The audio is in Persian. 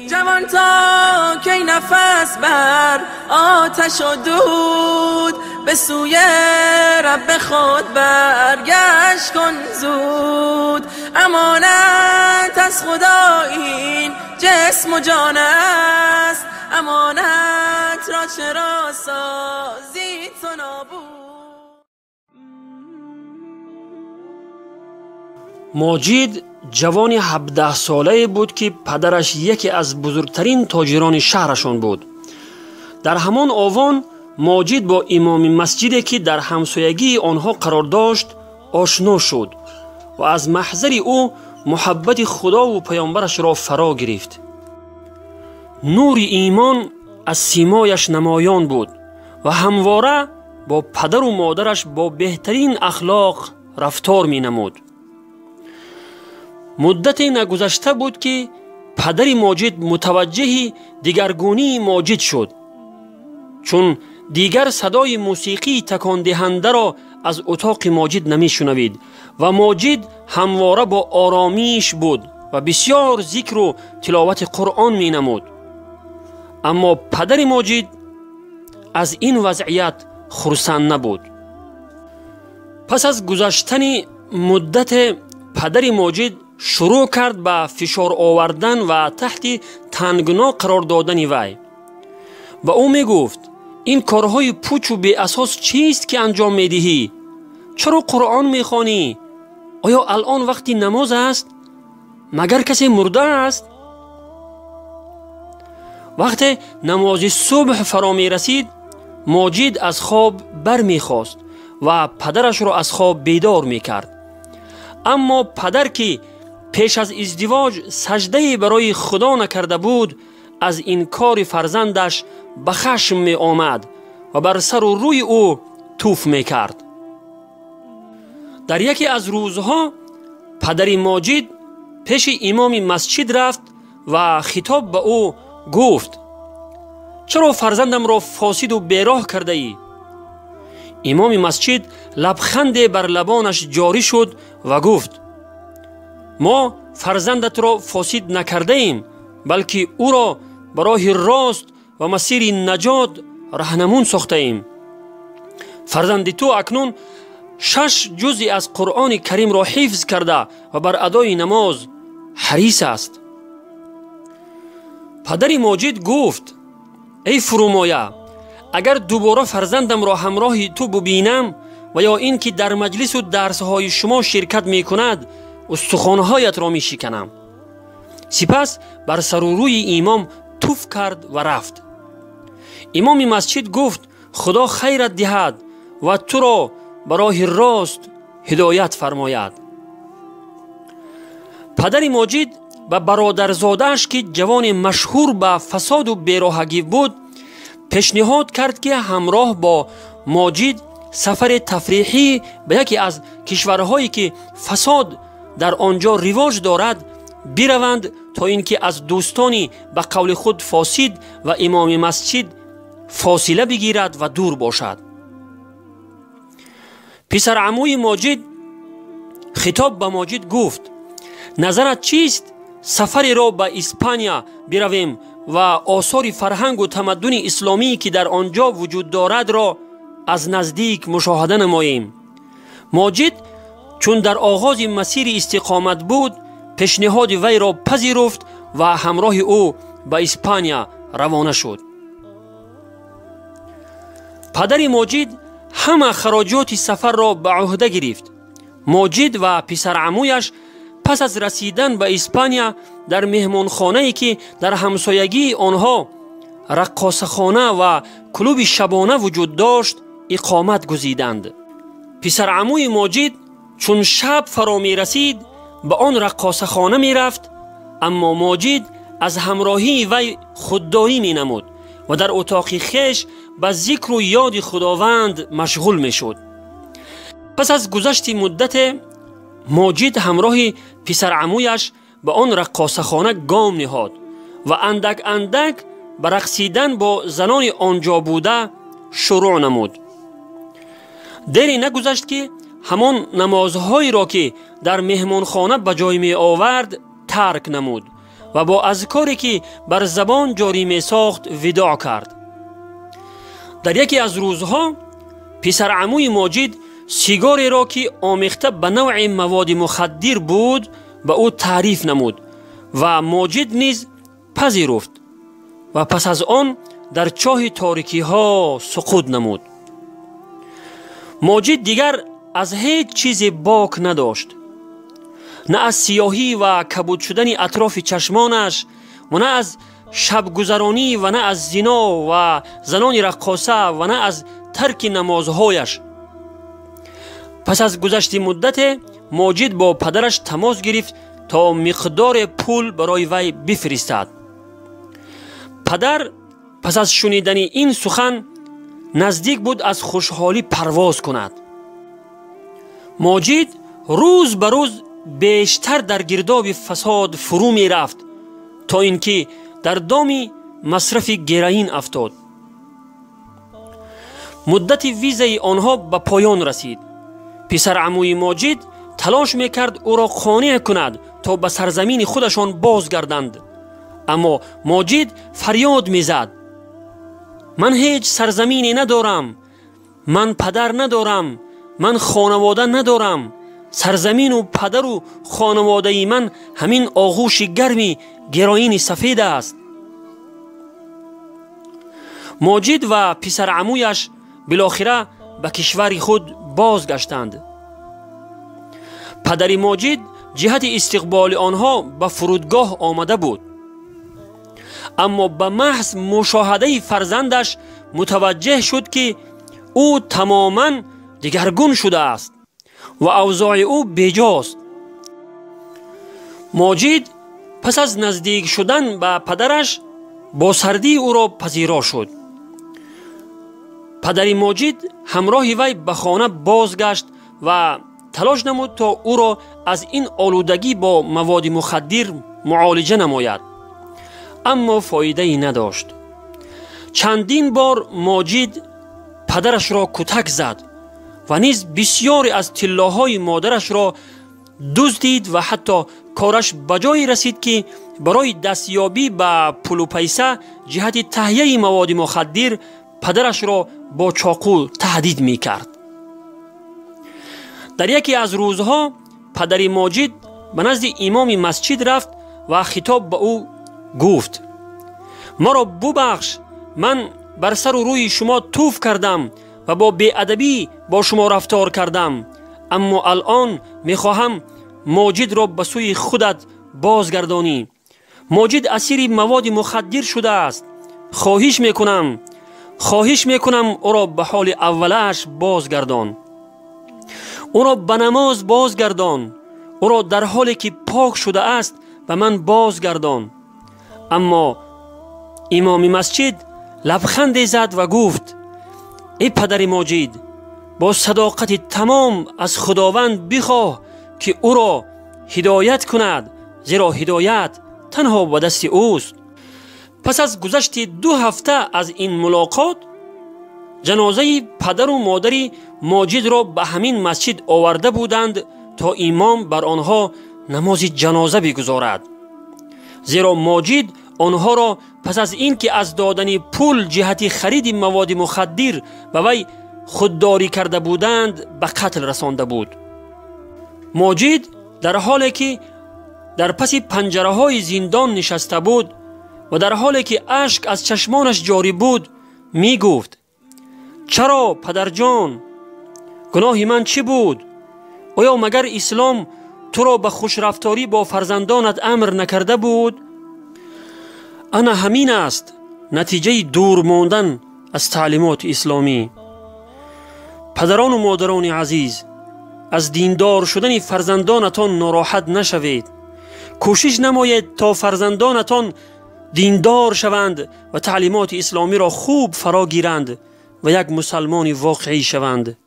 جوان تا کی نفس بر آتش و دود، به سوی رب خود برگشت کن زود. امانت از خدا این جسم و جان است، امانت را چرا سازی تو نابود. ماجد جوان 17 ساله بود که پدرش یکی از بزرگترین تاجران شهرشان بود. در همان آوان ماجد با امام مسجدی که در همسایگی آنها قرار داشت آشنا شد و از محضر او محبت خدا و پیامبرش را فرا گرفت. نور ایمان از سیمایش نمایان بود و همواره با پدر و مادرش با بهترین اخلاق رفتار می نمود. مدت نگذشته بود که پدر ماجد متوجه دیگرگونی ماجد شد، چون دیگر صدای موسیقی تکان دهنده را از اتاق ماجد نمی شنوید و ماجد همواره با آرامیش بود و بسیار ذکر و تلاوت قرآن می نمود. اما پدر ماجد از این وضعیت خرسند نبود. پس از گذشتن مدت پدر ماجد شروع کرد به فشار آوردن و تحت تنگنا قرار دادن وی و او می گفت این کارهای پوچ و بی اساس چیست که انجام می دهی؟ چرا قرآن می خوانی؟ آیا الان وقتی نماز است؟ مگر کسی مرده است؟ وقتی نماز صبح فرا می رسید ماجد از خواب بر می خواست و پدرش را از خواب بیدار می کرد. اما پدر که پیش از ازدواج سجده برای خدا نکرده بود از این کار فرزندش به خشم می آمد و بر سر و روی او توف می کرد. در یکی از روزها پدر ماجد پیش امام مسجد رفت و خطاب به او گفت چرا فرزندم را فاسد و بیراه کرده ای؟ امام مسجد لبخند بر لبانش جاری شد و گفت ما فرزندت را فاسد نکرده ایم، بلکه او را به راه راست و مسیر نجات راهنمون ساخته ایم. فرزند تو اکنون 6 جزء از قرآن کریم را حفظ کرده و بر ادای نماز حریص است. پدر ماجد گفت ای فرومایه، اگر دوباره فرزندم را همراه تو ببینم و یا این که در مجلس و درسهای شما شرکت می کند استخوانهایت را می شکنم. سپس بر سر و روی امام توف کرد و رفت. امام مسجد گفت خدا خیرت دهد و تو را به راه راست هدایت فرماید. پدر ماجد و برادرزاده‌اش که جوان مشهور به فساد و بیراهگی بود پیشنهاد کرد که همراه با ماجد سفر تفریحی به یکی از کشورهایی که فساد در آنجا رواج دارد بروند تا اینکه از دوستانی به قول خود فاسد و امام مسجد فاصله بگیرد و دور باشد. پسر عموی ماجد خطاب به ماجد گفت نظرت چیست سفری را به اسپانیا برویم و آثار فرهنگ و تمدن اسلامی که در آنجا وجود دارد را از نزدیک مشاهده نماییم؟ ماجد چون در آغاز مسیر استقامت بود پیشنهاد وی را پذیرفت و همراه او به اسپانیا روانه شد. پدر ماجد همه خراجات سفر را به عهده گرفت. ماجد و پسر عمویش پس از رسیدن به اسپانیا در مهمانخانه‌ای که در همسایگی آنها رقاصخانه و کلوب شبانه وجود داشت اقامت گزیدند. پسر عموی ماجد چون شب فرا می رسید به آن رقاصخانه می رفت، اما ماجد از همراهی وی خودداری می نمود و در اتاق خویش به ذکر و یاد خداوند مشغول می شد. پس از گذشت مدت ماجد همراه پسر عمویش به آن رقاصخانه گام نهاد و اندک اندک به رقصیدن با زنان آنجا بوده شروع نمود. دیری نگذشت که همان نمازهایی را که در مهمانخانه به جای می آورد ترک نمود و با اذکاری که بر زبان جاری می ساخت وداع کرد. در یکی از روزها پسر عموی ماجد سیگاری را که آمیخته به نوع مواد مخدر بود به او تعریف نمود و ماجد نیز پذیرفت و پس از آن در چاه تاریکی ها سقوط نمود. ماجد دیگر از هیچ چیز باک نداشت، نه از سیاهی و کبود شدن اطراف چشمانش و نه از شبگذرانی و نه از زنا و زنان رقاصه و نه از ترک نمازهایش. پس از گذشت مدت ماجد با پدرش تماس گرفت تا مقدار پول برای وی بفرستد. پدر پس از شنیدن این سخن نزدیک بود از خوشحالی پرواز کند. ماجد روز به روز بیشتر در گرداب فساد فرو می رفت تا اینکه در دام مصرف گرائین افتاد. مدت ویزای آنها به پایان رسید. پسر عموی ماجد تلاش میکرد او را قانع کند تا به سرزمین خودشان بازگردند، اما ماجد فریاد میزد: من هیچ سرزمینی ندارم، من پدر ندارم، من خانواده ندارم، سرزمین و پدر و خانواده من همین آغوش گرمی گرائین سفید است. ماجد و پسر عمویش بالاخره به کشور خود بازگشتند. پدر ماجد جهت استقبال آنها به فرودگاه آمده بود، اما به محض مشاهده فرزندش متوجه شد که او تماما دگرگون شده است و اوضاع او بیجاست. ماجد پس از نزدیک شدن به پدرش با سردی او را پذیرا شد. پدر ماجد همراه وی به خانه بازگشت و تلاش نمود تا او را از این آلودگی با مواد مخدر معالجه نماید، اما فایده ای نداشت. چندین بار ماجد پدرش را کتک زد و نیز بسیاری از طلاهای مادرش را دزدید و حتی کارش بجایی رسید که برای دستیابی به پول و پیسه جهت تهیه مواد مخدر پدرش را با چاقو تهدید می کرد. در یکی از روزها پدر ماجد به نزد امام مسجد رفت و خطاب به او گفت: مرا ببخش، من بر سر و روی شما توف کردم و با بی‌ادبی با شما رفتار کردم، اما الان میخواهم ماجد را به سوی خودت بازگردانی. ماجد اسیر مواد مخدر شده است. خواهش میکنم او را به حال اولش بازگردان. او را به نماز بازگردان. او را در حالی که پاک شده است به من بازگردان. اما امام مسجد لبخندی زد و گفت: ای پدر ماجد، با صداقت تمام از خداوند بخواه که او را هدایت کند، زیرا هدایت تنها به دست اوست. پس از گذشت 2 هفته از این ملاقات، جنازه پدر و مادر ماجد را به همین مسجد آورده بودند تا امام بر آنها نماز جنازه بگذارد، زیرا ماجد آنها را پس از این که از دادن پول جهت خرید مواد مخدر به وی خودداری کرده بودند به قتل رسانده بود. ماجد در حالی که در پس پنجره های زندان نشسته بود و در حالی که اشک از چشمانش جاری بود می گفت: چرا پدر جان؟ گناه من چی بود؟ آیا مگر اسلام تو را به خوشرفتاری با فرزندانت امر نکرده بود؟ انا همین است نتیجه دور ماندن از تعلیمات اسلامی. پدران و مادران عزیز، از دیندار شدن فرزندانتان ناراحت نشوید. کوشش نمایید تا فرزندانتان دیندار شوند و تعلیمات اسلامی را خوب فرا گیرند و یک مسلمان واقعی شوند.